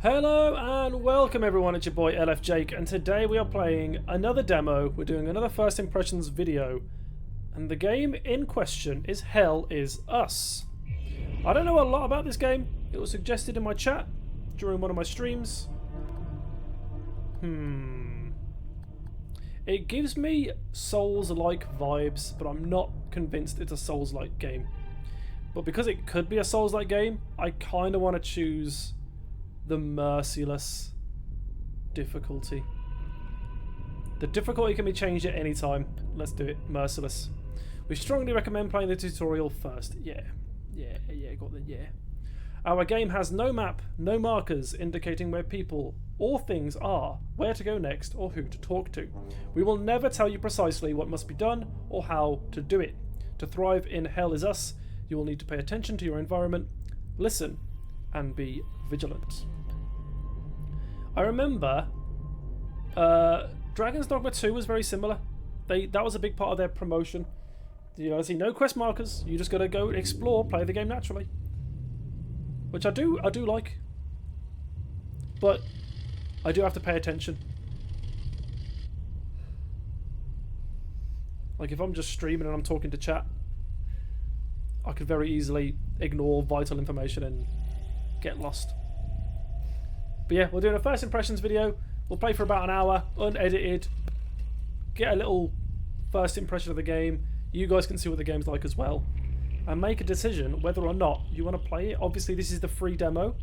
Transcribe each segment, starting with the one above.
Hello and welcome everyone, it's your boy LF Jake, and today we are playing another demo. We're doing another first impressions video, and the game in question is Hell Is Us. I don't know a lot about this game. It was suggested in my chat during one of my streams. It gives me Souls-like vibes, but I'm not convinced it's a Souls-like game. But because it could be a Souls-like game, I kind of want to choose the merciless difficulty. The difficulty can be changed at any time. Let's do it. Merciless. We strongly recommend playing the tutorial first. Yeah, got the yeah. Our game has no map, no markers indicating where people or things are, where to go next, or who to talk to. We will never tell you precisely what must be done or how to do it. To thrive in Hell Is Us, you will need to pay attention to your environment, listen, and be vigilant. I remember Dragon's Dogma 2 was very similar. That was a big part of their promotion. You see no quest markers. You just gotta go explore, play the game naturally, which I do like. But I do have to pay attention. Like if I'm just streaming and I'm talking to chat, I could very easily ignore vital information and get lost. But yeah, we're doing a first impressions video. We'll play for about an hour, unedited, get a little first impression of the game. You guys can see what the game's like as well, and make a decision whether or not you want to play it. Obviously, this is the free demo.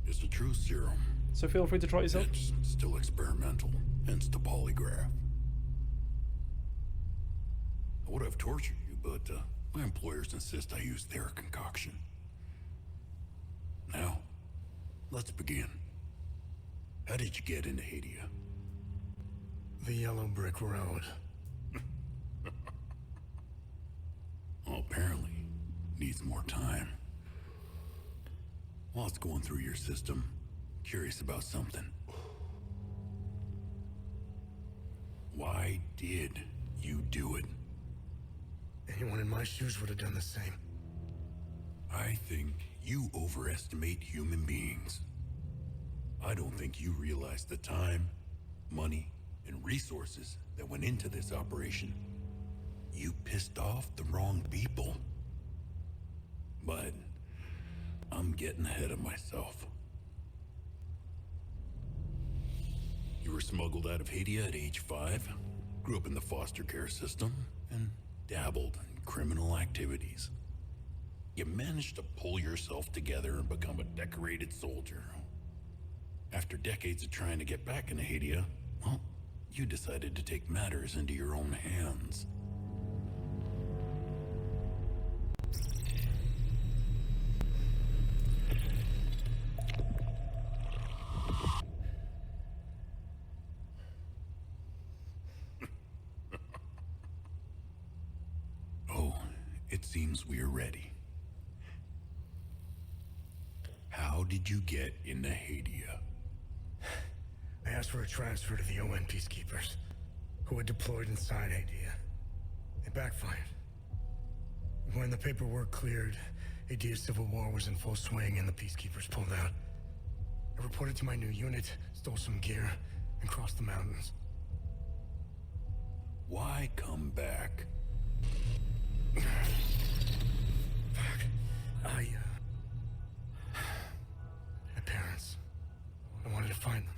It's a true serum. So feel free to try it yourself. It's still experimental, hence the polygraph. I would have tortured you, but my employers insist I use their concoction. Now, let's begin. How did you get into Hadia? The Yellow Brick Road. Well, apparently, needs more time. While it's going through your system, curious about something. Why did you do it? Anyone in my shoes would have done the same. I think you overestimate human beings. I don't think you realize the time, money, and resources that went into this operation. You pissed off the wrong people. But I'm getting ahead of myself. You were smuggled out of Hadia at age 5, grew up in the foster care system, and dabbled in criminal activities. You managed to pull yourself together and become a decorated soldier. After decades of trying to get back into Hadia, well, you decided to take matters into your own hands. Oh, it seems we are ready. How did you get into Hadia? I asked for a transfer to the UN peacekeepers, who had deployed inside Hadia. It backfired. When the paperwork cleared, Hadia's civil war was in full swing and the peacekeepers pulled out. I reported to my new unit, stole some gear, and crossed the mountains. Why come back? Fuck. My parents. I wanted to find them.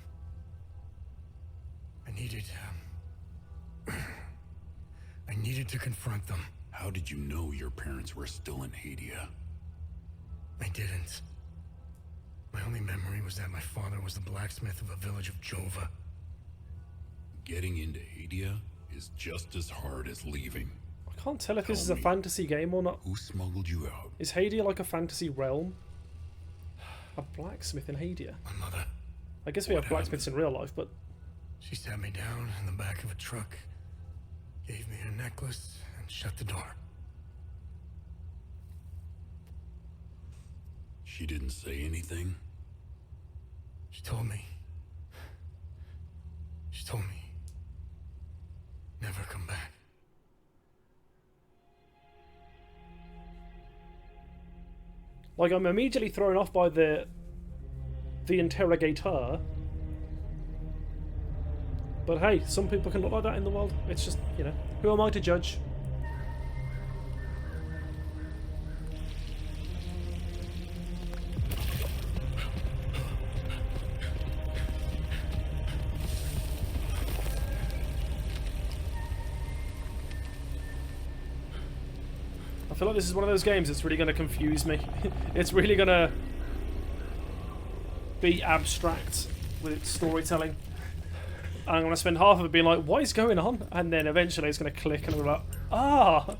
I needed to confront them. How did you know your parents were still in Hadia? I didn't. My only memory was that my father was the blacksmith of a village of Jova. Getting into Hadia is just as hard as leaving. I can't tell if this is Tell a me, fantasy game or not. who smuggled you out? Is Hadia like a fantasy realm? A blacksmith in Hadia? My mother. I guess we What have blacksmiths in real life, but She sat me down in the back of a truck, gave me a necklace, and shut the door. She didn't say anything? She told me, never come back. like I'm immediately thrown off by the the interrogator. But hey, some people can look like that in the world. It's just, you know, who am I to judge? I feel like this is one of those games that's really going to confuse me. It's really going to be abstract with its storytelling. I'm going to spend half of it being like, what is going on? And then eventually it's going to click and I'm like, ah!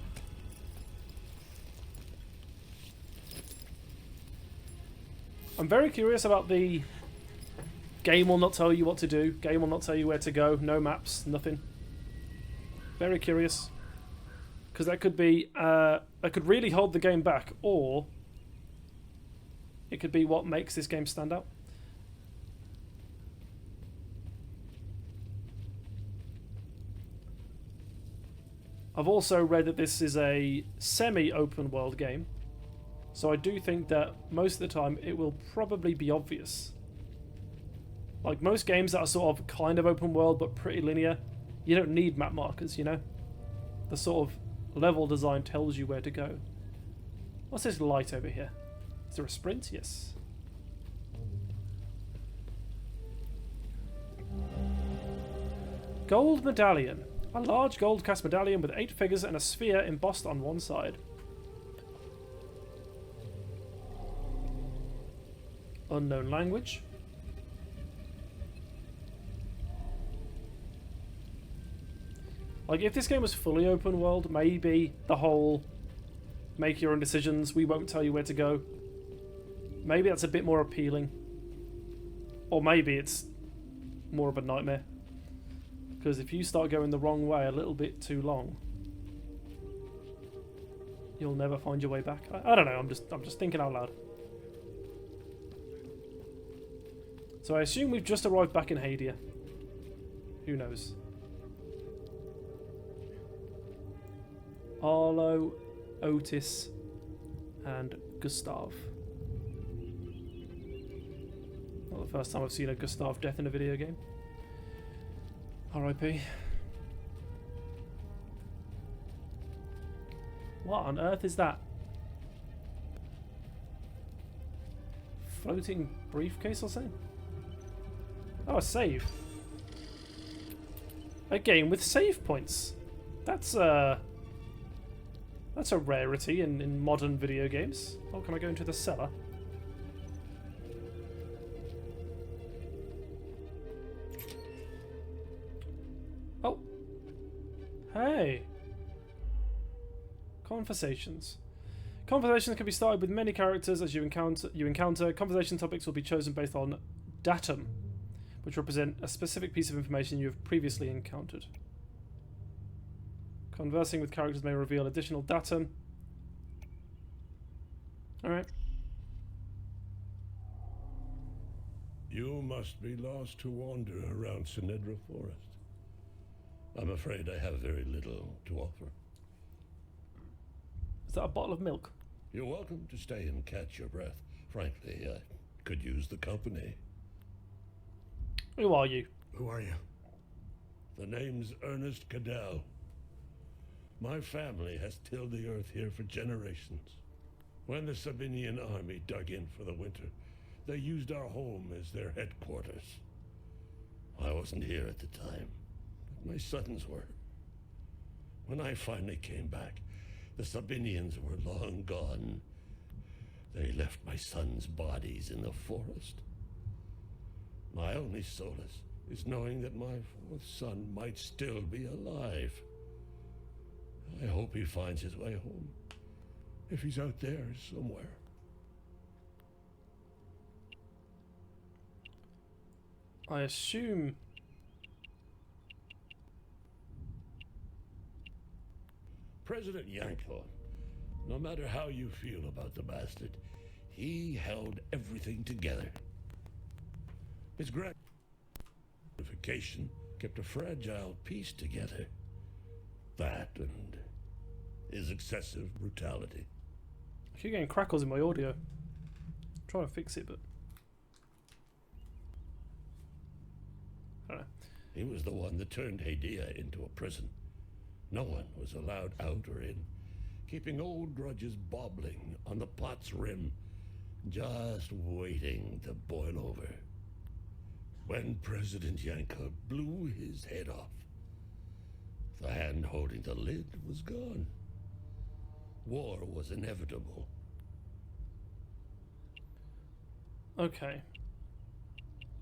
I'm very curious about the game will not tell you what to do, game will not tell you where to go, no maps, nothing. Very curious. Because that could be, that could really hold the game back, or it could be what makes this game stand out. I've also read that this is a semi-open world game, so I do think that most of the time it will probably be obvious. Like most games that are sort of kind of open world but pretty linear, you don't need map markers, you know? The sort of level design tells you where to go. What's this light over here? Is there a sprint? Yes. Gold medallion. A large gold cast medallion with 8 figures and a sphere embossed on one side. Unknown language. Like, if this game was fully open world, maybe the whole make your own decisions, we won't tell you where to go. Maybe that's a bit more appealing. Or maybe it's more of a nightmare. Because if you start going the wrong way a little bit too long, you'll never find your way back. I don't know, I'm just thinking out loud. So I assume we've just arrived back in Hadia. Who knows? Arlo, Otis, and Gustav. Not the first time I've seen a Gustav death in a video game. R.I.P. What on earth is that? Floating briefcase or something? Oh, a save. A game with save points. That's a rarity in modern video games. Oh, can I go into the cellar? Oh. Hey. Conversations. Conversations can be started with many characters as you encounter. Conversation topics will be chosen based on datum, which represent a specific piece of information you have previously encountered. Conversing with characters may reveal additional datum. Alright. You must be lost to wander around Sinedra Forest. I'm afraid I have very little to offer. Is that a bottle of milk? You're welcome to stay and catch your breath. Frankly, I could use the company. Who are you? Who are you? The name's Ernest Cadell. My family has tilled the earth here for generations. When the Sabinian army dug in for the winter, they used our home as their headquarters. I wasn't here at the time, but my sons were. When I finally came back, the Sabinians were long gone. They left my sons' bodies in the forest. My only solace is knowing that my fourth son might still be alive. I hope he finds his way home, if he's out there somewhere. I assume... President Yanko, no matter how you feel about the bastard, he held everything together. His gratification kept a fragile peace together. That and his excessive brutality. I keep getting crackles in my audio. I'm trying to fix it, but... don't know. He was the one that turned Hadia into a prison. No one was allowed out or in, keeping old grudges bobbling on the pot's rim, just waiting to boil over. When President Yanka blew his head off, the hand holding the lid was gone. War was inevitable. Okay.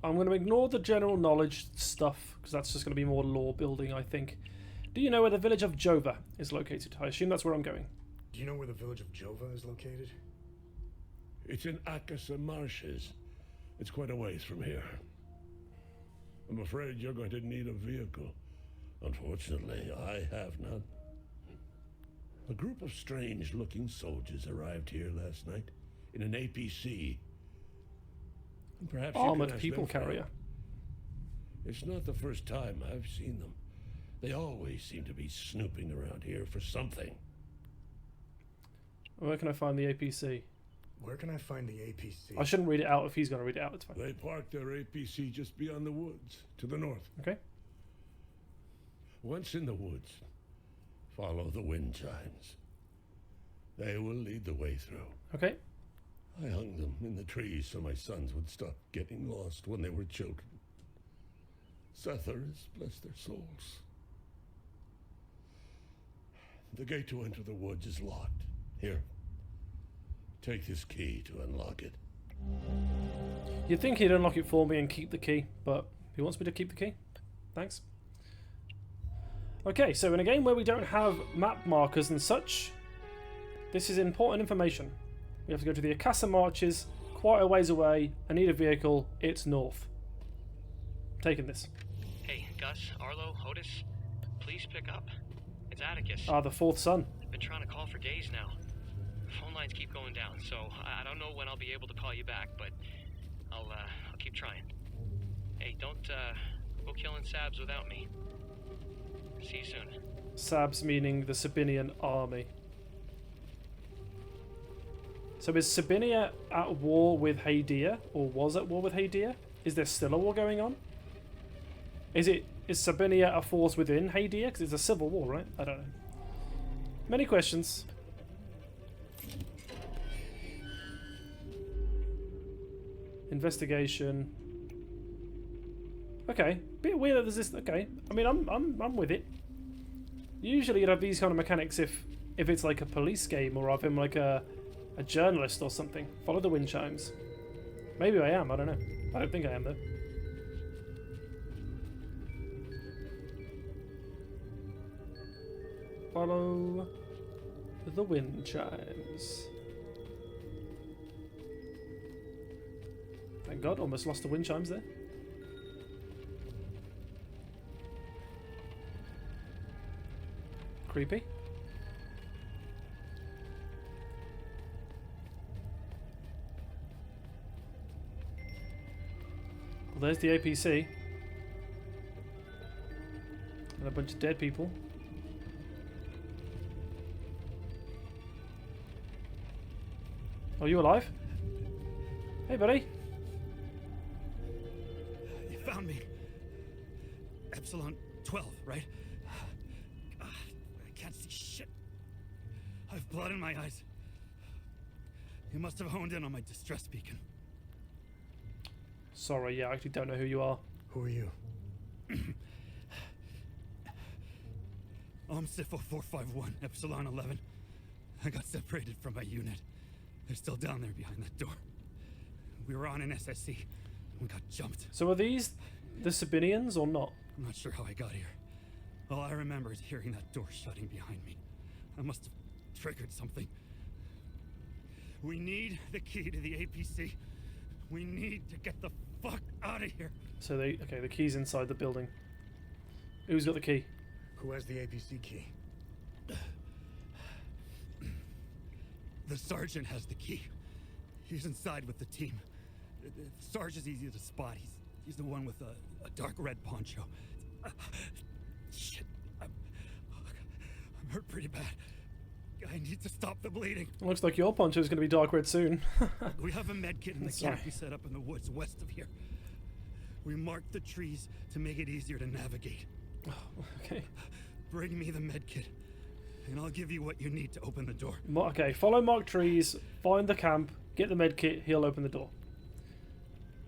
I'm going to ignore the general knowledge stuff, because that's just going to be more lore building, I think. Do you know where the village of Jova is located? I assume that's where I'm going. Do you know where the village of Jova is located? It's in Akasa Marshes. It's quite a ways from here. I'm afraid you're going to need a vehicle. Unfortunately, I have none. A group of strange-looking soldiers arrived here last night in an APC. And perhaps you can Armored ask people them for help. carrier. It's not the first time I've seen them. They always seem to be snooping around here for something. Where can I find the APC? Where can I find the APC? I shouldn't read it out if he's going to read it out. It's fine. They parked their APC just beyond the woods, to the north. Okay. Once in the woods, follow the wind chimes. They will lead the way through. Okay. I hung them in the trees so my sons would stop getting lost when they were children. Setharis, bless their souls. The gate to enter the woods is locked. Here, take this key to unlock it. You'd think he'd unlock it for me and keep the key, but he wants me to keep the key. Thanks. Okay, so in a game where we don't have map markers and such, this is important information. We have to go to the Akasa Marches, quite a ways away. I need a vehicle. It's north. I'm taking this. Hey, Gus, Arlo, Otis, please pick up. It's Atticus. Ah, the fourth son. I've been trying to call for days now. Phone lines keep going down, so I don't know when I'll be able to call you back, but I'll keep trying. Hey, don't go killing Sabs without me. See you soon. Sabs meaning the Sabinian army. So is Sabinia at war with Hadia, or was at war with Hadia? Is there still a war going on? Is Sabinia a force within Hadia? Because it's a civil war, right? I don't know. Many questions. Investigation. Okay, bit weird that there's this. Okay, I mean I'm with it. Usually you'd have these kind of mechanics if it's like a police game or if I'm like a journalist or something. Follow the wind chimes. Maybe I am. I don't know. I don't think I am though. Follow the wind chimes. Thank God, almost lost the wind chimes there. Creepy. Well, there's the APC. And a bunch of dead people. Are you alive? Hey, buddy. You found me. Epsilon 12, right? God, I can't see shit. I have blood in my eyes. You must have honed in on my distress beacon. Sorry, yeah, I actually don't know who you are. Who are you? Sifo 451, Epsilon 11. I got separated from my unit. They're still down there behind that door. We were on an SSC. We got jumped. So are these the Sabinians or not? I'm not sure how I got here. All I remember is hearing that door shutting behind me. I must have triggered something. We need the key to the APC. We need to get the fuck out of here. So okay, the key's inside the building. Who's got the key? Who has the APC key? The sergeant has the key. He's inside with the team. The sergeant's easy to spot. He's the one with a dark red poncho. Shit. I'm hurt pretty bad. I need to stop the bleeding. Looks like your poncho is going to be dark red soon. We have a med kit in the Sorry. camp we set up in the woods west of here. We marked the trees to make it easier to navigate. Okay. Bring me the medkit, and I'll give you what you need to open the door. Okay, follow marked trees, find the camp, get the med kit, he'll open the door.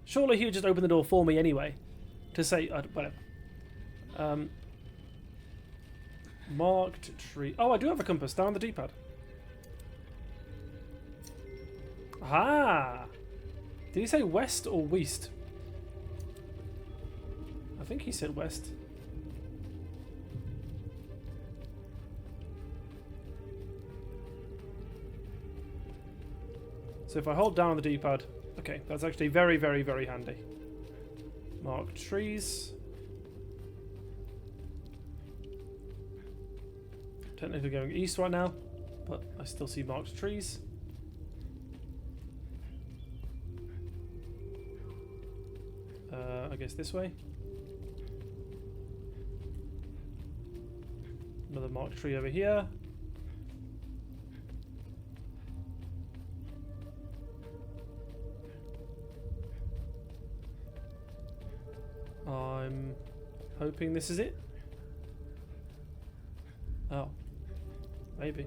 Surely he'll just open the door for me anyway. To say, whatever. Marked tree. Oh, I do have a compass down on the D-pad. Ah! Did he say west or west? I think he said west. So if I hold down on the D-pad, okay, that's actually very, very, very handy. Mark trees. Technically going east right now, but I still see marked trees. I guess this way. Another marked tree over here. I'm hoping this is it. Oh, maybe.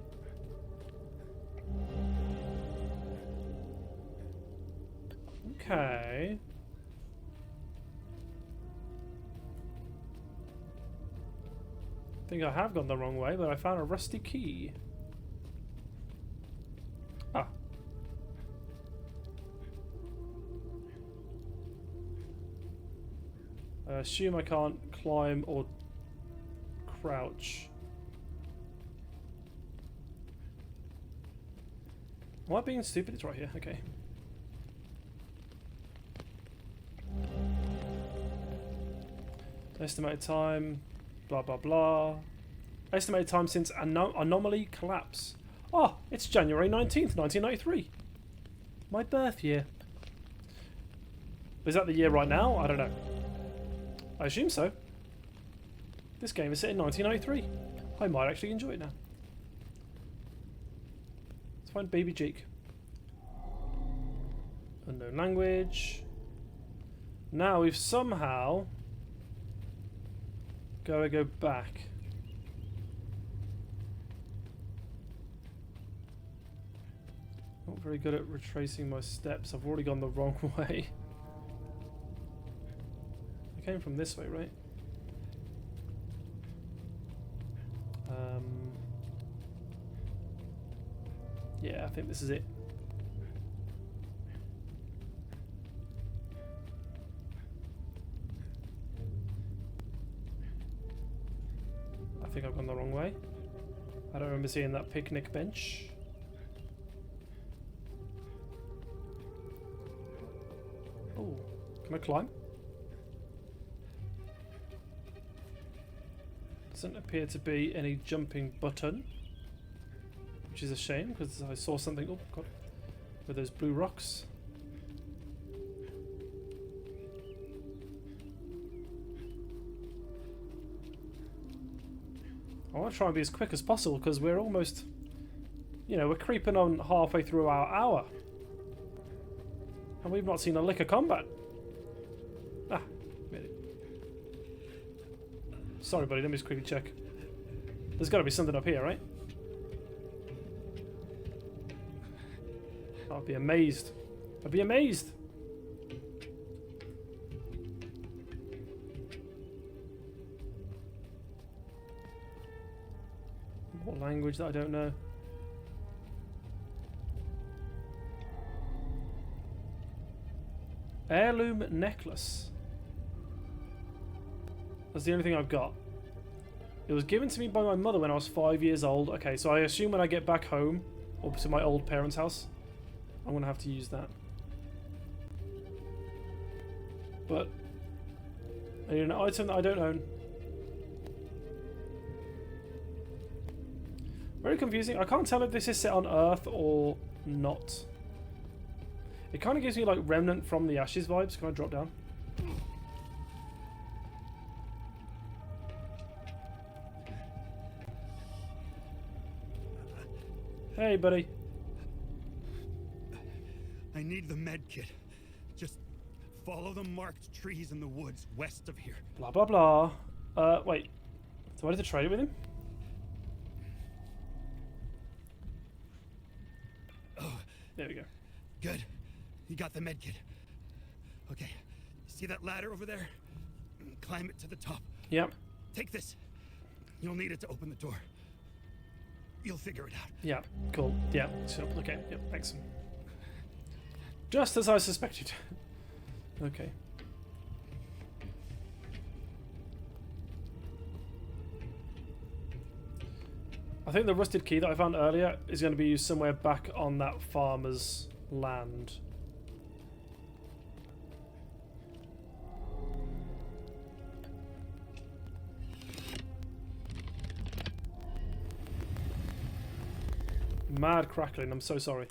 Okay. I think I have gone the wrong way, but I found a rusty key. Ah. I assume I can't climb or crouch. Am I being stupid? It's right here. Okay. Estimated time. Blah blah blah. Estimated time since anomaly collapse. Oh, it's January 19th, 1993. My birth year. Is that the year right now? I don't know. I assume so. This game is set in 1993. I might actually enjoy it now. Let's find Baby Jake. Unknown language. Now we've somehow gotta go back. Not very good at retracing my steps. I've already gone the wrong way. I came from this way, right? Yeah, I think this is it. I think I've gone the wrong way. I don't remember seeing that picnic bench. Oh, can I climb? Doesn't appear to be any jumping button, which is a shame because I saw something. Oh god, with those blue rocks. I want to try and be as quick as possible because we're almost, you know, we're creeping on halfway through our hour. And we've not seen a lick of combat. Ah, made it. Sorry buddy, let me just quickly check. There's got to be something up here, right? I'd be amazed. I'd be amazed. What language that I don't know? Heirloom necklace. That's the only thing I've got. It was given to me by my mother when I was 5 years old. Okay, so I assume when I get back home, or to my old parents' house, I'm going to have to use that. But I need an item that I don't own. Very confusing. I can't tell if this is set on Earth or not. It kind of gives me like Remnant from the Ashes vibes. Can I drop down? Hey, buddy. I need the med kit. Just Follow the marked trees in the woods west of here. Blah, blah, blah. Wait. Do I need to trade it with him? Oh, There we go. good. You got the medkit. Okay. See that ladder over there? Climb it to the top. Yep. Take this. You'll need it to open the door. You'll figure it out. Yeah, cool. Yeah, so, okay, yep, excellent. Just as I suspected. Okay. I think the rusted key that I found earlier is going to be used somewhere back on that farmer's land. Mad crackling, I'm so sorry.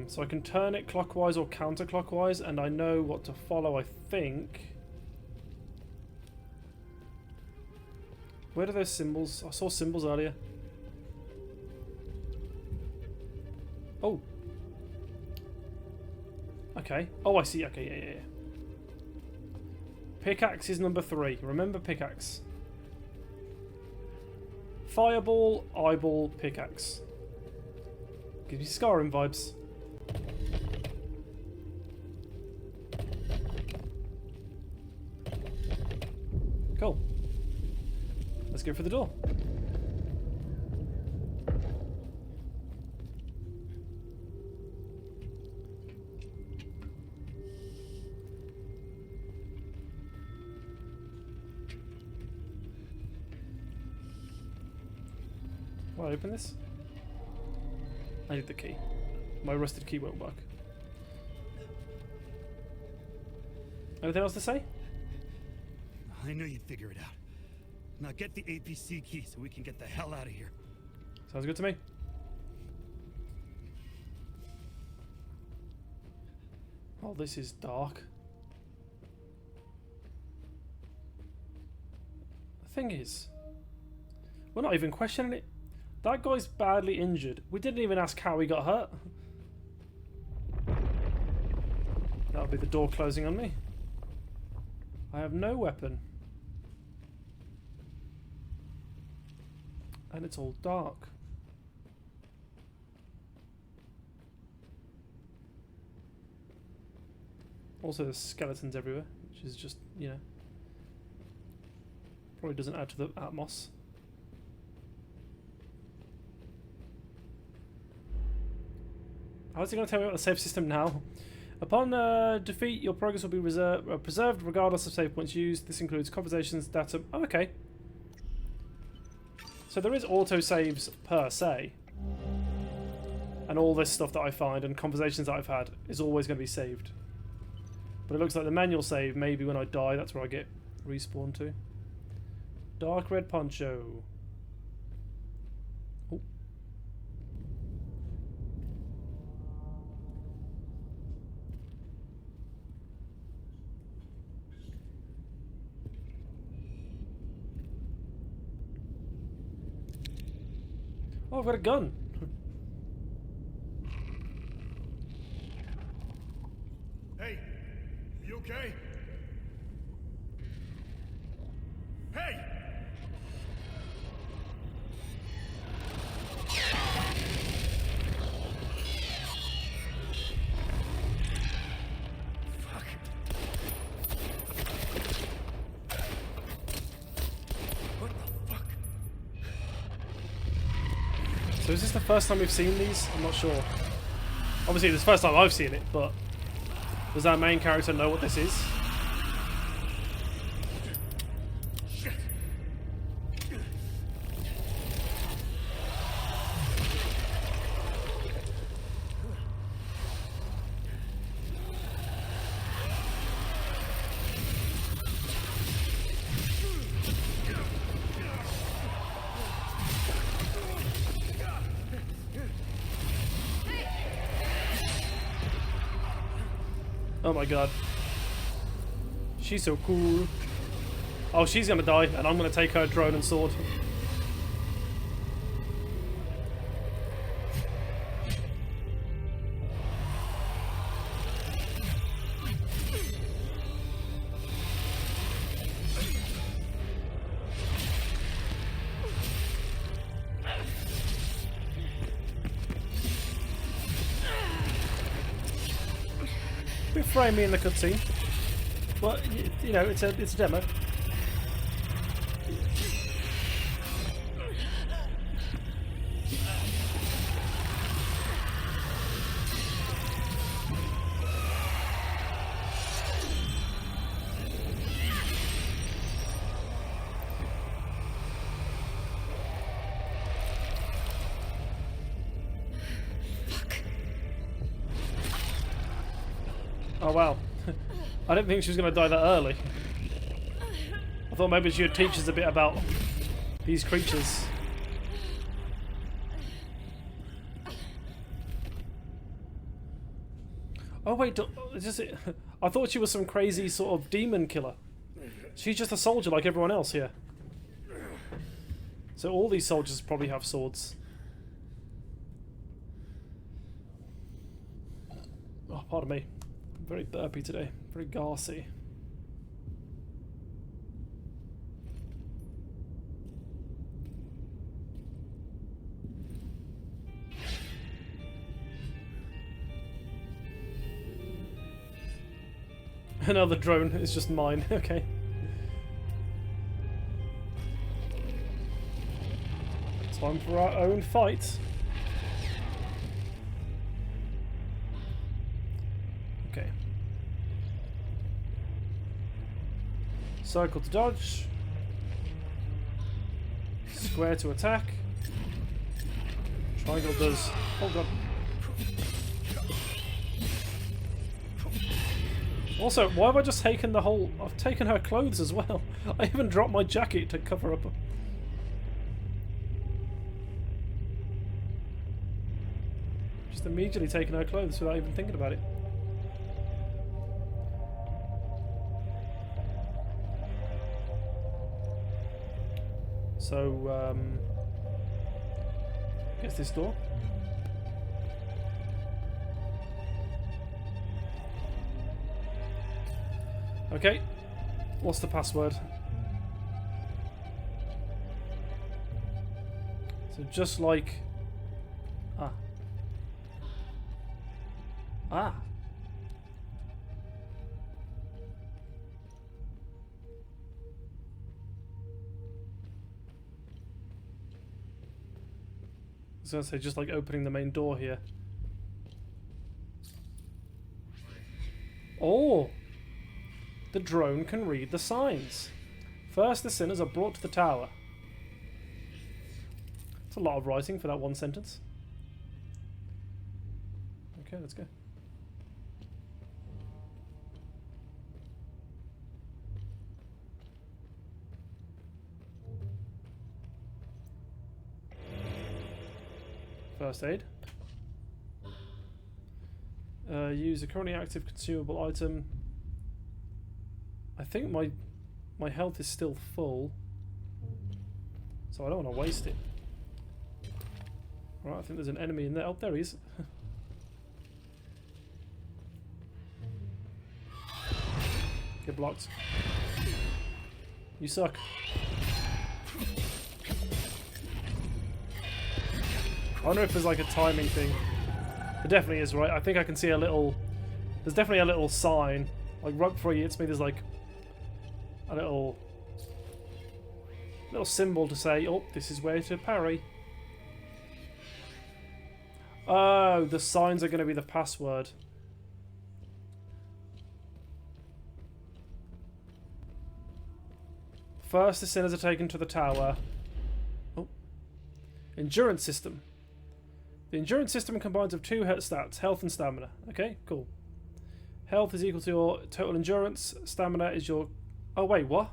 So I can turn it clockwise or counterclockwise, and I know what to follow, I think. Where are those symbols? I saw symbols earlier. Oh. Okay. Oh, I see. Okay, yeah. Pickaxe is number 3. Remember pickaxe. Fireball, eyeball, pickaxe. Gives me Skyrim vibes. Cool. Let's go for the door. Will I open this? I need the key. My rusted key won't work. Anything else to say? I knew you'd figure it out. Now get the APC key so we can get the hell out of here. Sounds good to me. Oh, this is dark. The thing is, we're not even questioning it. That guy's badly injured. We didn't even ask how he got hurt. That'll be the door closing on me. I have no weapon. And it's all dark. Also, there's skeletons everywhere, which is just, you know, probably doesn't add to the atmos. How's he going to tell me about the save system now? Upon defeat, your progress will be preserved regardless of save points used. This includes conversations, data... Oh, okay. So there is auto-saves per se. And all this stuff that I find and conversations that I've had is always going to be saved. But it looks like the manual save, maybe when I die, that's where I get respawned to. Dark red poncho. Oh. Oh, I've got a gun. Hey, you okay? Hey! Fuck. What the fuck? So is this the first time we've seen these? I'm not sure. Obviously, it's the first time I've seen it, but does our main character know what this is? Shit! Oh my god. She's so cool. Oh, she's gonna die, and I'm gonna take her drone and sword. bit framey in the cutscene, but you know, it's a demo. Oh wow. I didn't think she was going to die that early. I thought maybe she would teach us a bit about these creatures. Oh wait, I thought she was some crazy sort of demon killer. She's just a soldier like everyone else here. So all these soldiers probably have swords. Oh, pardon me. I'm very burpy today. Very gassy. Another drone. It's just mine. Okay. Time for our own fight. Okay. Circle to dodge. Square to attack. Triangle does... Oh god. Also, why have I just taken the whole... I've taken her clothes as well. I even dropped my jacket to cover up. Just immediately taking her clothes without even thinking about it. So, guess this door. Okay, what's the password? So just like... Ah. I was going to say, just like opening the main door here. Oh! The drone can read the signs. First, the sinners are brought to the tower. It's a lot of writing for that one sentence. Okay, let's go. First aid. Use a currently active consumable item. I think my health is still full, so I don't want to waste it. Right, I think there's an enemy in there. Oh, there he is. Get blocked. You suck. I wonder if there's like a timing thing. There definitely is, right? I think I can see a little... There's definitely a little sign. Like right before he hits me, there's like a little symbol to say, oh, this is where to parry. Oh, the signs are going to be the password. First, the sinners are taken to the tower. Oh. Endurance system. The endurance system combines of two stats, health and stamina. Okay, cool. Health is equal to your total endurance. Stamina is your... Oh, wait, what?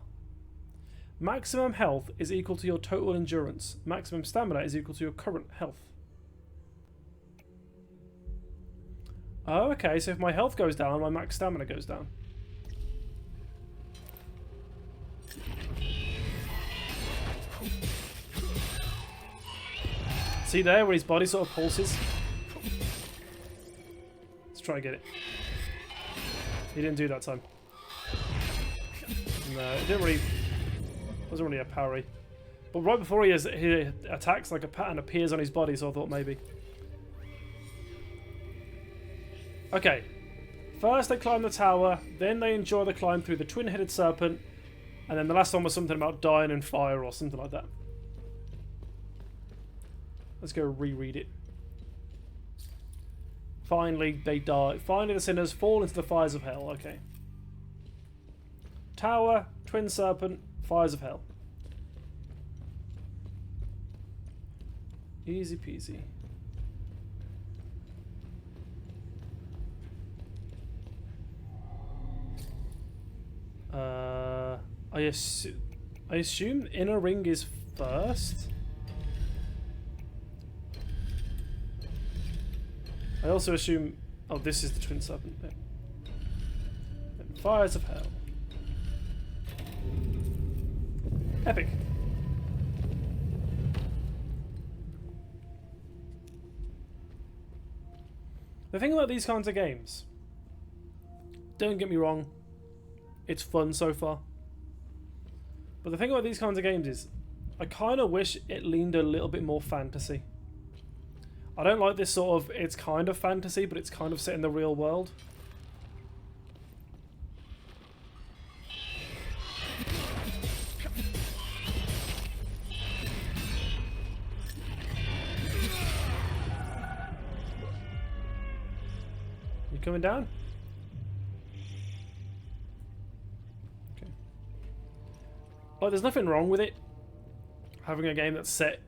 Maximum health is equal to your total endurance. Maximum stamina is equal to your current health. Oh, okay, so if my health goes down, my max stamina goes down. See there, where his body sort of pulses? Let's try and get it. He didn't do that time. No, it didn't really... wasn't really a parry. But right before he attacks, like a pattern appears on his body, so I thought maybe. Okay. First they climb the tower, then they enjoy the climb through the twin-headed serpent, and then the last one was something about dying in fire or something like that. Let's go reread it. Finally, they die. Finally, the sinners fall into the fires of hell. Okay. Tower, twin serpent, fires of hell. Easy peasy. I assume inner ring is first. I also assume... Oh, this is the twin serpent. Yeah. And fires of hell. Epic. The thing about these kinds of games, don't get me wrong, it's fun so far. But the thing about these kinds of games is, I kind of wish it leaned a little bit more fantasy. I don't like this sort of, it's kind of fantasy, but it's kind of set in the real world. You coming down? Okay. Like, there's nothing wrong with it. Having a game that's set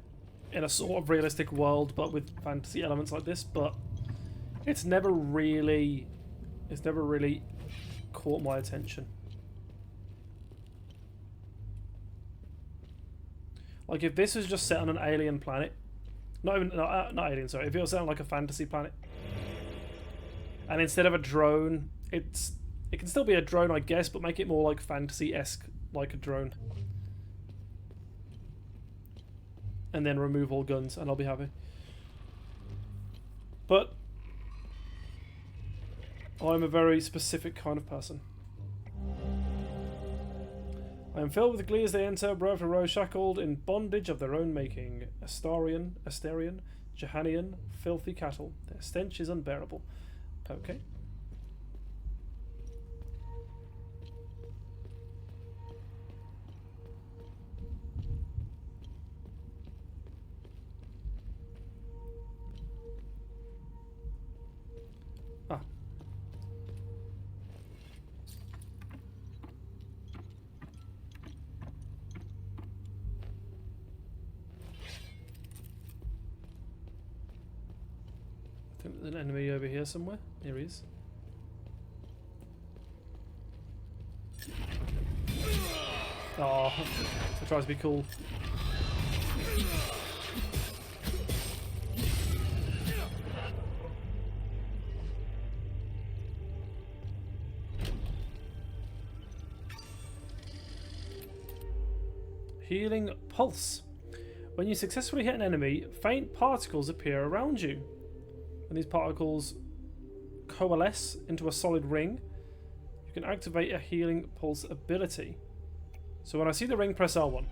in a sort of realistic world, but with fantasy elements like this, but it's never really caught my attention. Like, if this was just set on an alien planet, not alien, sorry, if it was set on like a fantasy planet, and instead of a drone, it can still be a drone, I guess, but make it more like fantasy-esque, like a drone. And then remove all guns, and I'll be happy. But I'm a very specific kind of person. I am filled with glee as they enter, row after row, shackled in bondage of their own making. Asterian, Jahanian, filthy cattle. Their stench is unbearable. Okay. I think there's an enemy over here somewhere. Here he is. Oh, I tries to be cool. Healing Pulse. When you successfully hit an enemy, faint particles appear around you. When these particles coalesce into a solid ring, you can activate a Healing Pulse ability. So when I see the ring, press R1.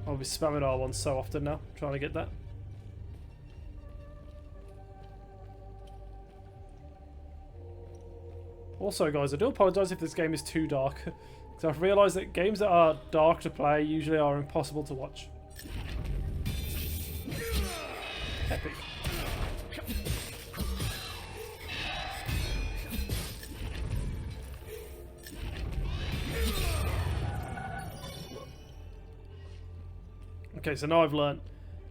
I'll be spamming R1 so often now, trying to get that. Also, guys, I do apologise if this game is too dark, because I've realised that games that are dark to play usually are impossible to watch. Epic. Okay, so now I've learnt.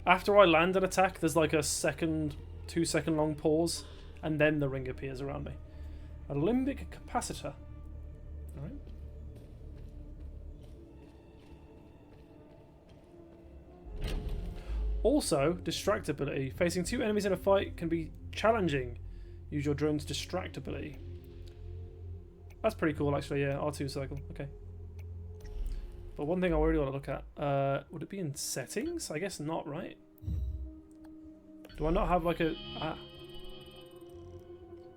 After I land an attack, there's like a 2-second long pause, and then the ring appears around me. A limbic capacitor. Alright. Also, distractibility. Facing 2 enemies in a fight can be challenging. Use your drone's distractibility. That's pretty cool, actually, yeah. R2 cycle. Okay. But one thing I really want to look at, would it be in settings? I guess not, right? Do I not have like a... Ah.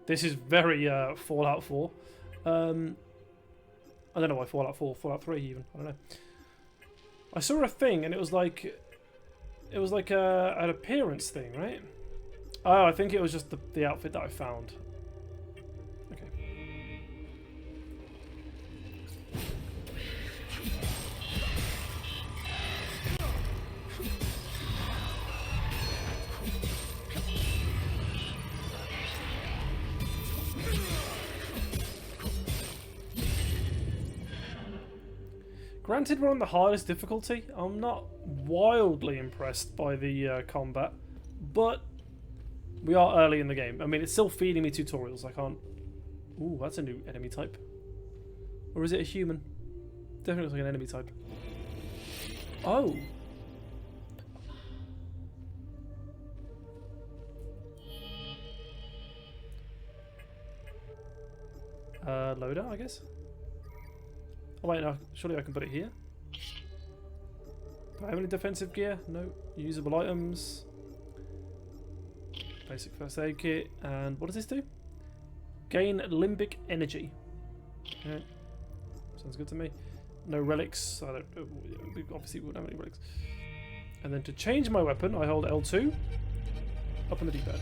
This is very Fallout 4. I don't know why Fallout 4, Fallout 3 even, I don't know. I saw a thing and it was like an appearance thing, right? Oh, I think it was just the outfit that I found. Okay. Granted, we're on the hardest difficulty. I'm not wildly impressed by the combat, but we are early in the game. I mean, it's still feeding me tutorials. I can't... Ooh, that's a new enemy type. Or is it a human? Definitely looks like an enemy type. Oh! Loader, I guess? Oh wait, no. Surely I can put it here? Do I have any defensive gear? No. Usable items. Basic first aid kit. And what does this do? Gain limbic energy. Yeah. Sounds good to me. No relics. I don't. We obviously wouldn't have any relics. And then to change my weapon, I hold L2 up on the D-pad.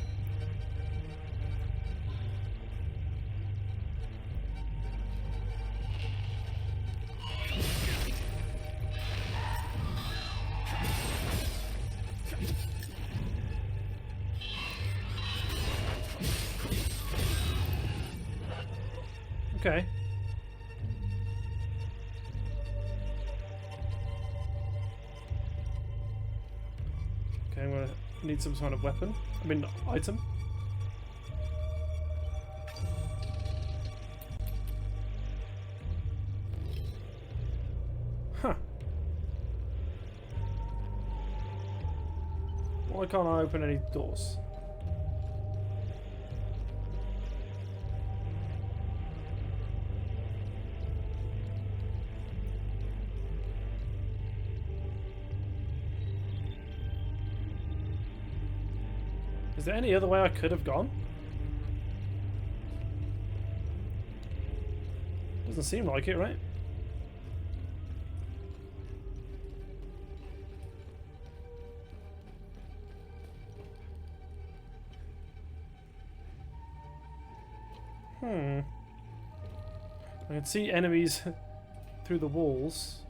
Okay. Okay, I'm gonna need some sort of weapon. I mean, item. Huh. Why can't I open any doors? Is there any other way I could have gone? Doesn't seem like it, right? I can see enemies through the walls.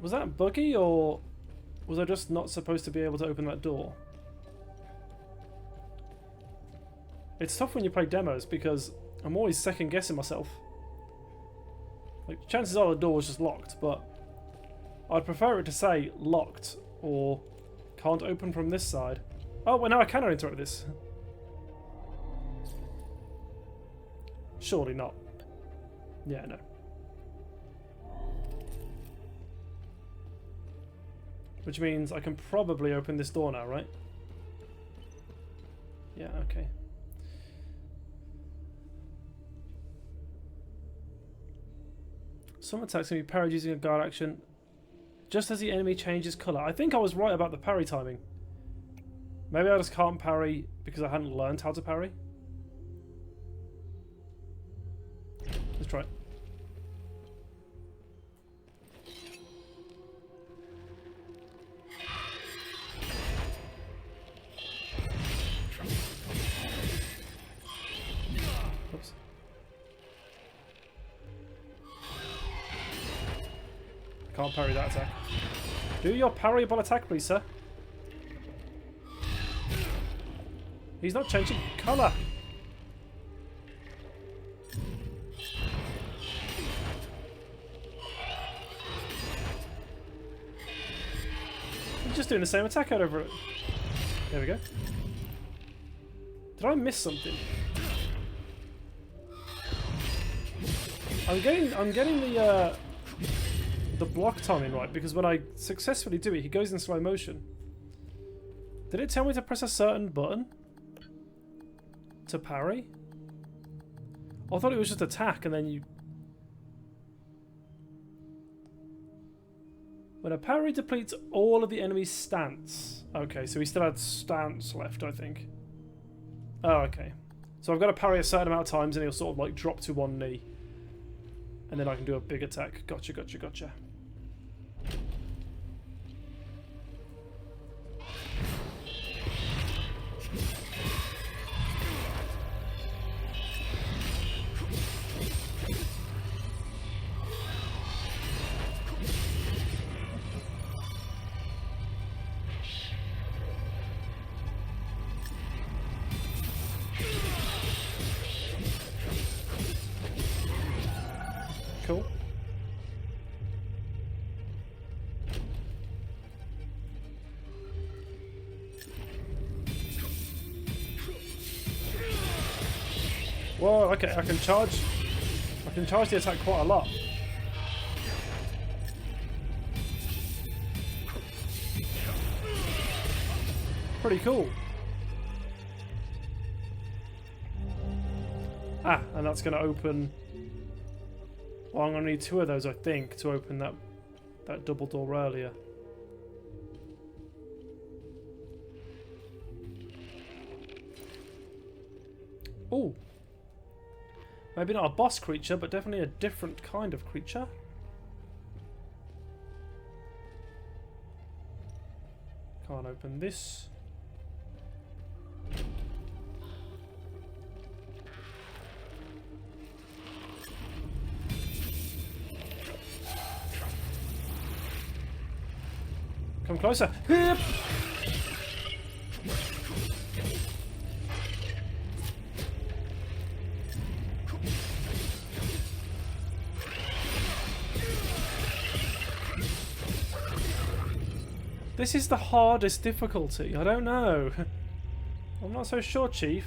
Was that buggy, or was I just not supposed to be able to open that door? It's tough when you play demos because I'm always second guessing myself. Like, chances are the door was just locked, but I'd prefer it to say locked or can't open from this side. Oh, well, now I can enter this. Surely not. Yeah, no. Which means I can probably open this door now, right? Yeah, okay. Some attacks can be parried using a guard action just as the enemy changes colour. I think I was right about the parry timing. Maybe I just can't parry because I hadn't learned how to parry. Let's try it. Oops. I can't parry that attack. Do your parryable attack, please, sir. He's not changing colour. He's just doing the same attack out over it. There we go. Did I miss something? I'm getting the block timing right, because when I successfully do it, he goes in slow motion. Did it tell me to press a certain button to parry? I thought it was just attack and then you... When a parry depletes all of the enemy's stance. Okay, so he still had stance left, I think. Oh, okay. So I've got to parry a certain amount of times and he'll sort of like drop to one knee. And then I can do a big attack. Gotcha, gotcha, gotcha. Cool. Whoa, okay, I can charge the attack quite a lot. Pretty cool. Ah, and that's going to open... Well, I'm going to need 2 of those, I think, to open that double door earlier. Ooh. Maybe not a boss creature, but definitely a different kind of creature. Can't open this. Come closer. Yep. This is the hardest difficulty. I don't know. I'm not so sure, Chief.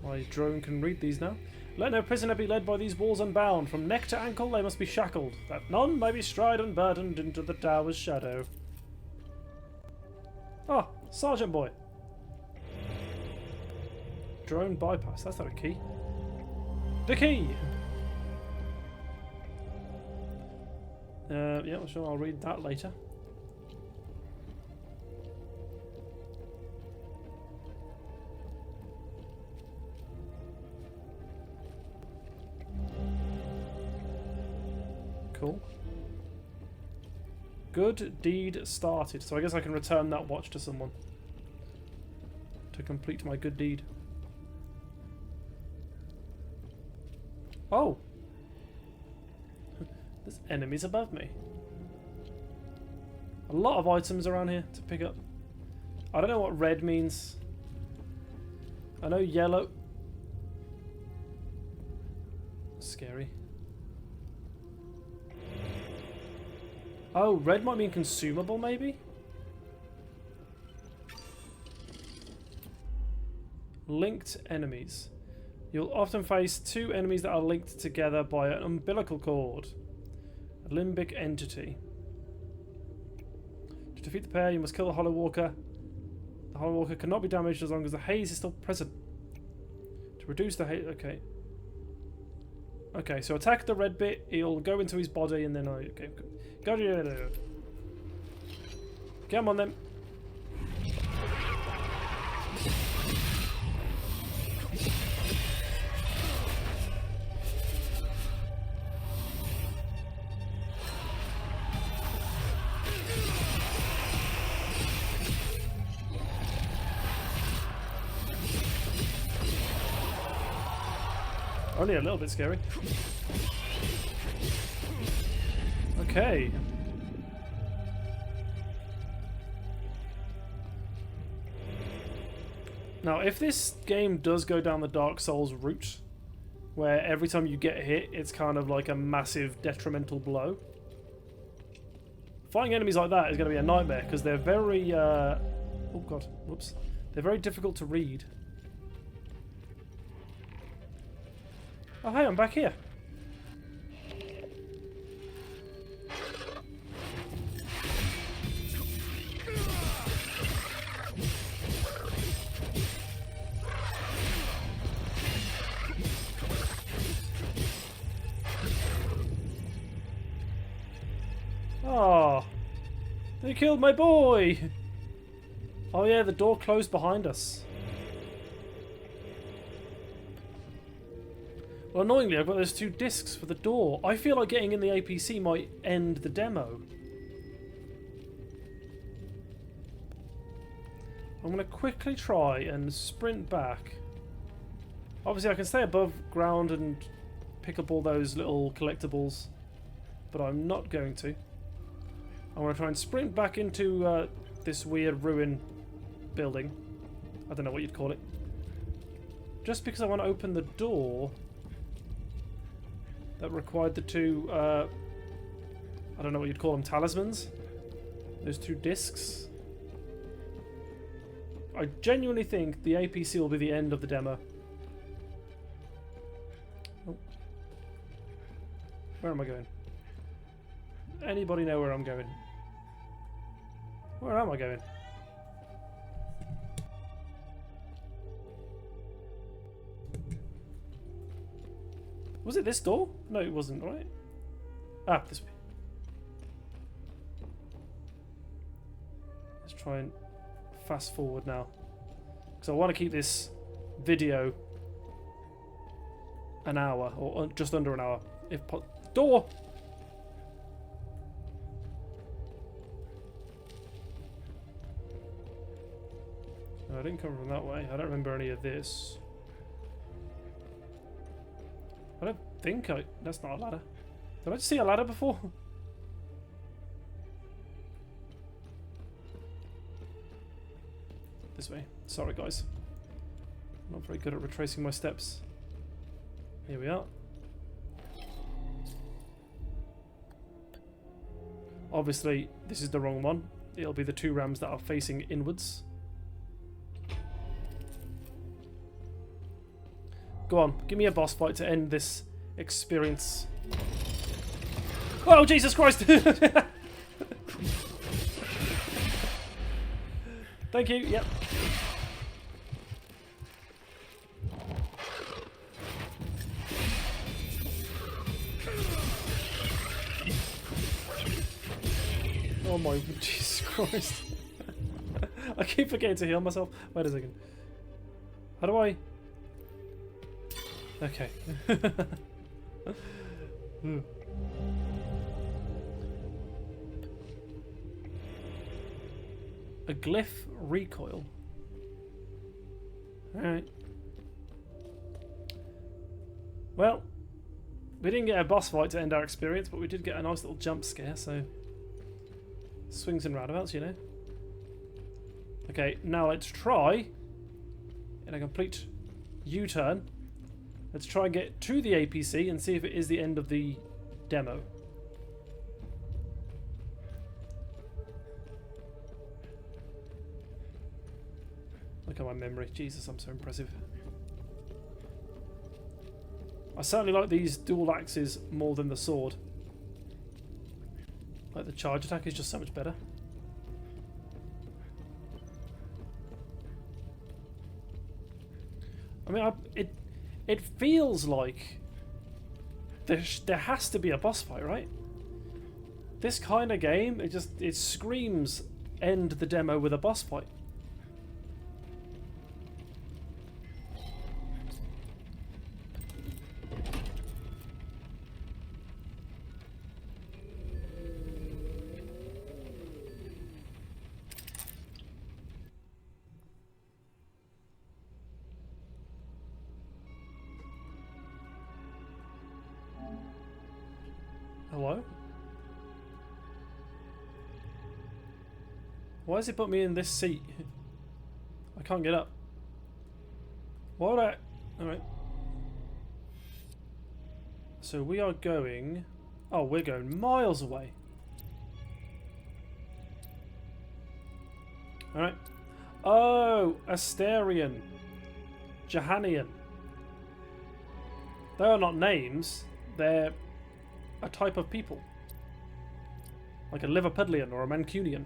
My drone can read these now. Let no prisoner be led by these walls unbound. From neck to ankle they must be shackled, that none may be stride unburdened into the tower's shadow. Ah, Sergeant Boy. Drone bypass, that's not a key. The key! Yeah, I'm sure I'll read that later. Cool. Good deed started. So I guess I can return that watch to someone to complete my good deed. Oh! There's enemies above me. A lot of items around here to pick up. I don't know what red means. I know yellow. Scary. Oh, red might mean consumable, maybe? Linked enemies. You'll often face 2 enemies that are linked together by an umbilical cord. A limbic entity. To defeat the pair, you must kill the Hollow Walker. The Hollow Walker cannot be damaged as long as the haze is still present. To reduce the haze... Okay. Okay, so attack the red bit, he'll go into his body and then I... Okay, go to... Come on then. Only a little bit scary. Okay. Now, if this game does go down the Dark Souls route, where every time you get hit, it's kind of like a massive detrimental blow, fighting enemies like that is going to be a nightmare, because they're very... oh god, whoops. They're very difficult to read. Oh hey, I'm back here. Oh, they killed my boy. Oh yeah, the door closed behind us. Well, annoyingly, I've got those 2 discs for the door. I feel like getting in the APC might end the demo. I'm going to quickly try and sprint back. Obviously, I can stay above ground and pick up all those little collectibles, but I'm not going to. I'm going to try and sprint back into this weird ruin building. I don't know what you'd call it. Just because I want to open the door that required the 2, I don't know what you'd call them, talismans? Those 2 discs. I genuinely think the APC will be the end of the demo. Oh. Where am I going? Anybody know where I'm going? Where am I going? Was it this door? No, it wasn't, right? Ah, this way. Let's try and fast forward now. Because I want to keep this video an hour, or just under an hour. If door! No, I didn't come from that way. I don't remember any of this. I don't think I... That's not a ladder. Did I just see a ladder before? This way. Sorry, guys. I'm not very good at retracing my steps. Here we are. Obviously, this is the wrong one. It'll be the 2 rams that are facing inwards. Go on, give me a boss fight to end this experience. Oh, Jesus Christ! Thank you, yep. Oh my, Jesus Christ. I keep forgetting to heal myself. Wait a second. How do I... Okay. A glyph recoil. Alright. Well, we didn't get a boss fight to end our experience, but we did get a nice little jump scare, so... Swings and roundabouts, you know. Okay, now let's try, in a complete U-turn, let's try and get to the APC and see if it is the end of the demo. Look at my memory. Jesus, I'm so impressive. I certainly like these dual axes more than the sword. Like the charge attack is just so much better. I mean, it feels like there has to be a boss fight, right? This kind of game, it screams end the demo with a boss fight. Hello? Why has it put me in this seat? I can't get up. Why would I... Alright. So we are going... Oh, we're going miles away. Alright. Oh, Asterian. Jahanian. They are not names. They're a type of people. Like a Liverpudlian or a Mancunian.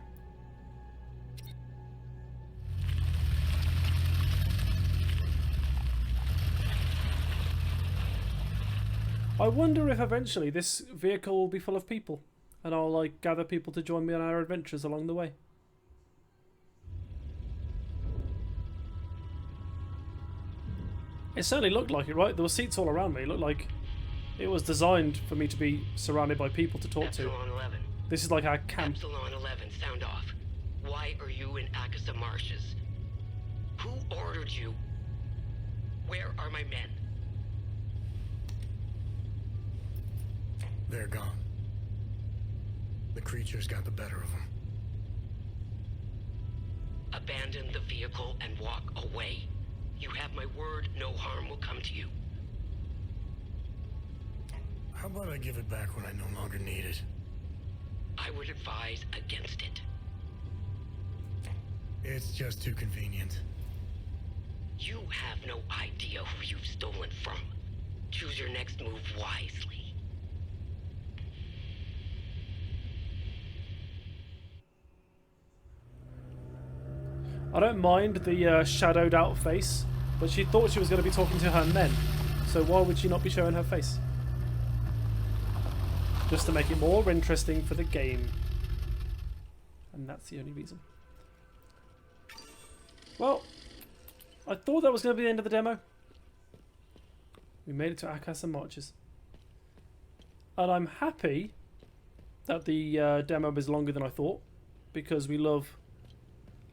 I wonder if eventually this vehicle will be full of people and I'll like gather people to join me on our adventures along the way. It certainly looked like it, right? There were seats all around me. It looked like it was designed for me to be surrounded by people to talk to. Epsilon 11. This is like our camp. Epsilon 11, sound off. Why are you in Akasa Marshes? Who ordered you? Where are my men? They're gone. The creatures got the better of them. Abandon the vehicle and walk away. You have my word, no harm will come to you. How about I give it back when I no longer need it? I would advise against it. It's just too convenient. You have no idea who you've stolen from. Choose your next move wisely. I don't mind the shadowed out face, but she thought she was going to be talking to her men, so why would she not be showing her face? Just to make it more interesting for the game. And that's the only reason. Well, I thought that was going to be the end of the demo. We made it to Akasa Marshes. And I'm happy that the demo is longer than I thought, because we love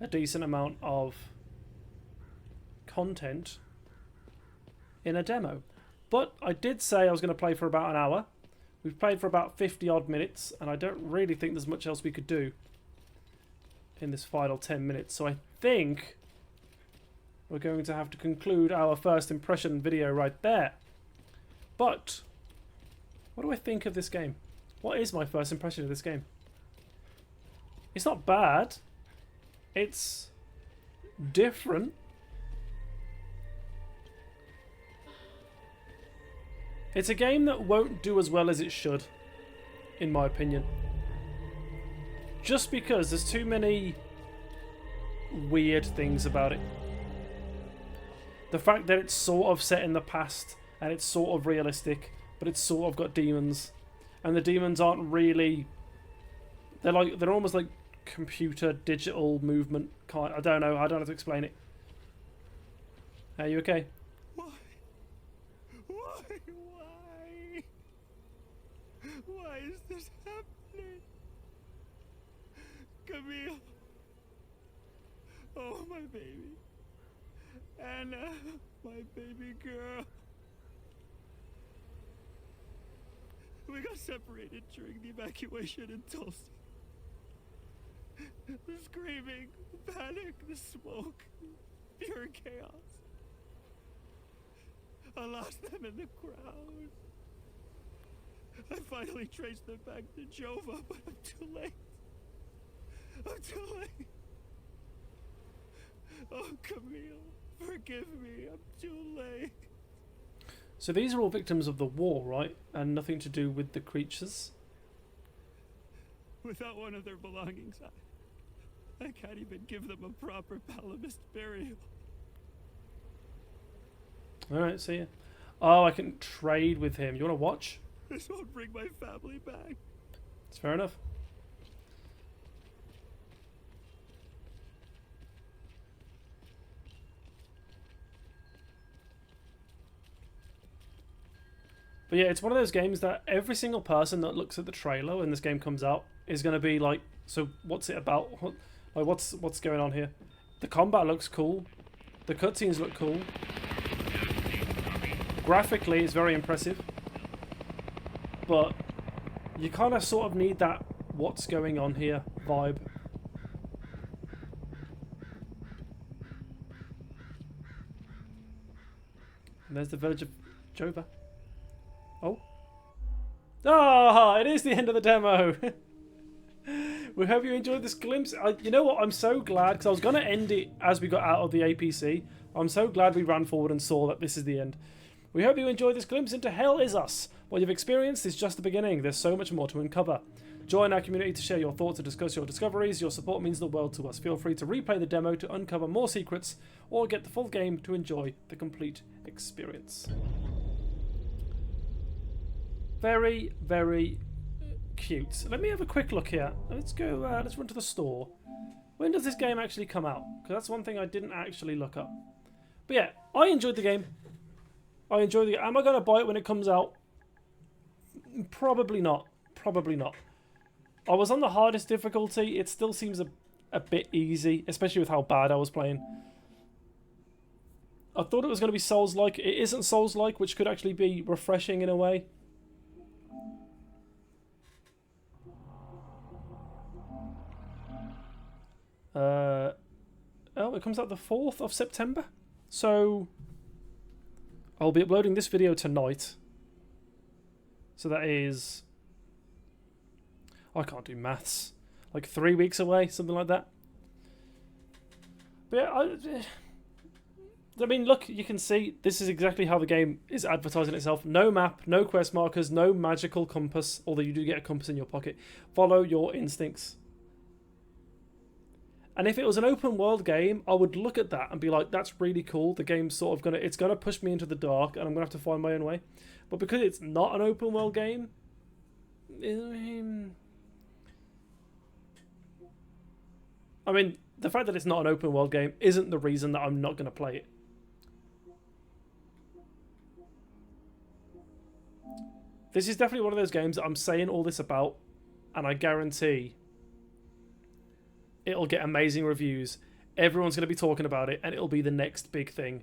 a decent amount of content in a demo. But I did say I was going to play for about an hour. We've played for about 50 odd minutes, and I don't really think there's much else we could do in this final 10 minutes. So I think we're going to have to conclude our first impression video right there. But what do I think of this game? What is my first impression of this game? It's not bad. It's different. It's a game that won't do as well as it should, in my opinion. Just because there's too many weird things about it. The fact that it's sort of set in the past and it's sort of realistic, but it's sort of got demons, and the demons aren't really. They're almost like computer digital movement kind. I don't know how to explain it. Are you okay? Why? Why is this happening? Camille. Oh, my baby. Anna, my baby girl. We got separated during the evacuation in Tulsa. The screaming, the panic, the smoke, pure chaos. I lost them in the crowd. I finally traced them back to Jova, but I'm too late. I'm too late. Oh, Camille, forgive me. I'm too late. So these are all victims of the war, right? And nothing to do with the creatures? Without one of their belongings, I can't even give them a proper Palamist burial. Alright, see ya. Oh, I can trade with him. You want to watch? This won't bring my family back. It's fair enough. But yeah, it's one of those games that every single person that looks at the trailer when this game comes out is going to be like, so what's it about? What's going on here? The combat looks cool. The cutscenes look cool. Graphically, it's very impressive. But you kind of sort of need that what's going on here vibe. And there's the village of Jova. Oh. Ah, it is the end of the demo. We hope you enjoyed this glimpse. You know what? I'm so glad, because I was going to end it as we got out of the APC. I'm so glad we ran forward and saw that this is the end. We hope you enjoyed this glimpse into Hell Is Us. What you've experienced is just the beginning. There's so much more to uncover. Join our community to share your thoughts and discuss your discoveries. Your support means the world to us. Feel free to replay the demo to uncover more secrets, or get the full game to enjoy the complete experience. Very, very cute. Let me have a quick look here. Let's go, let's run to the store. When does this game actually come out? Because that's one thing I didn't actually look up. But yeah, I enjoyed the game. I enjoyed the game. Am I going to buy it when it comes out? Probably not. Probably not. I was on the hardest difficulty. It still seems a bit easy, especially with how bad I was playing. I thought it was going to be Souls-like. It isn't Souls-like, which could actually be refreshing in a way. Oh, it comes out the 4th of September. So, I'll be uploading this video tonight. So that is... I can't do maths. Like 3 weeks away, something like that. But yeah, I mean, look, you can see this is exactly how the game is advertising itself. No map, no quest markers, no magical compass, although you do get a compass in your pocket. Follow your instincts. And if it was an open world game, I would look at that and be like, that's really cool. The game's sort of it's gonna push me into the dark and I'm gonna have to find my own way. But because it's not an open world game, I mean, the fact that it's not an open world game isn't the reason that I'm not gonna play it. This is definitely one of those games that I'm saying all this about, and I guarantee it'll get amazing reviews. Everyone's going to be talking about it, and it'll be the next big thing.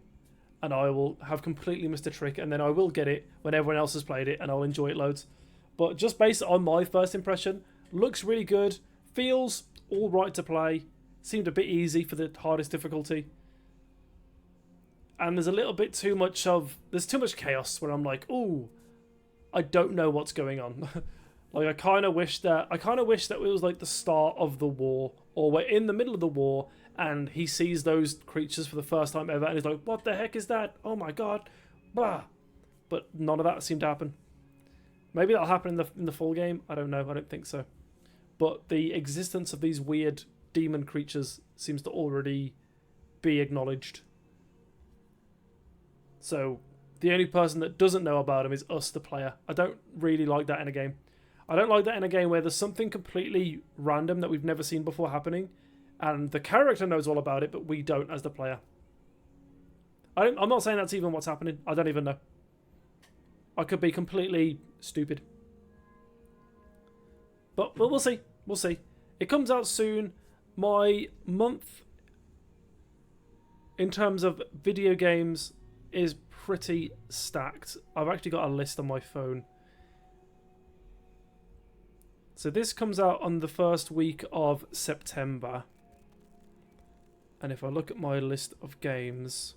And I will have completely missed a trick, and then I will get it when everyone else has played it, and I'll enjoy it loads. But just based on my first impression, looks really good, feels all right to play, seemed a bit easy for the hardest difficulty. And there's a little bit too much there's too much chaos where I'm like, ooh, I don't know what's going on. Like, I kind of wish that it was like the start of the war, or we're in the middle of the war and he sees those creatures for the first time ever and he's like, what the heck is that? Oh my god, blah. But none of that seemed to happen. Maybe that'll happen in the full game. I don't know. I don't think so. But the existence of these weird demon creatures seems to already be acknowledged. So the only person that doesn't know about them is us, the player. I don't really like that in a game. I don't like that in a game where there's something completely random that we've never seen before happening, and the character knows all about it, but we don't as the player. I'm not saying that's even what's happening. I don't even know. I could be completely stupid. But we'll see. We'll see. It comes out soon. My month in terms of video games is pretty stacked. I've actually got a list on my phone. So this comes out on the first week of September. And if I look at my list of games,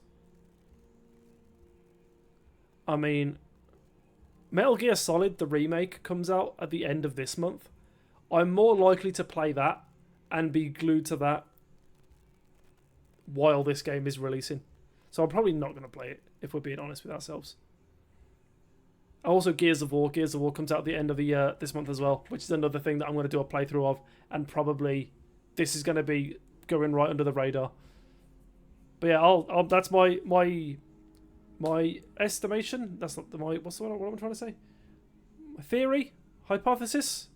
I mean, Metal Gear Solid, the remake, comes out at the end of this month. I'm more likely to play that and be glued to that while this game is releasing. So I'm probably not going to play it, if we're being honest with ourselves. Also, Gears of War. Gears of War comes out at the end of the this month as well, which is another thing that I'm going to do a playthrough of, and probably this is going to be going right under the radar. But yeah, that's my estimation. That's not what's the word? What am I trying to say? My theory, hypothesis,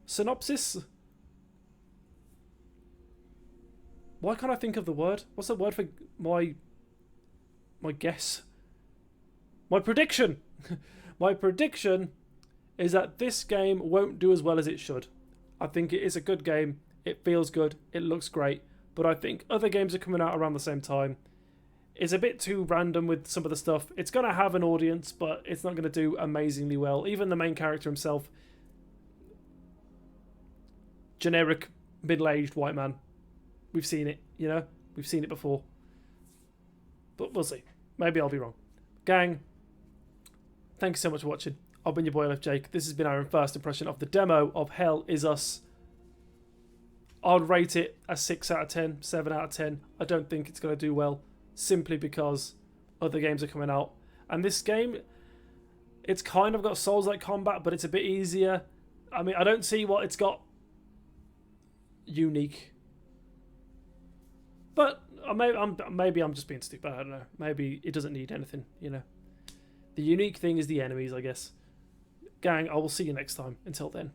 synopsis. Why can't I think of the word? What's the word for my guess? My prediction! My prediction is that this game won't do as well as it should. I think it is a good game. It feels good. It looks great. But I think other games are coming out around the same time. It's a bit too random with some of the stuff. It's going to have an audience, but it's not going to do amazingly well. Even the main character himself. Generic, middle-aged white man. We've seen it, you know? We've seen it before. But we'll see. Maybe I'll be wrong. Gang, thank you so much for watching. I've been your boy, Left Jake. This has been our first impression of the demo of Hell Is Us. I'd rate it a 6 out of 10, 7 out of 10. I don't think it's going to do well, simply because other games are coming out. And this game, it's kind of got Souls-like combat, but it's a bit easier. I mean, I don't see what it's got unique. But maybe I'm just being stupid. I don't know. Maybe it doesn't need anything, you know. The unique thing is the enemies, I guess. Gang, I will see you next time. Until then.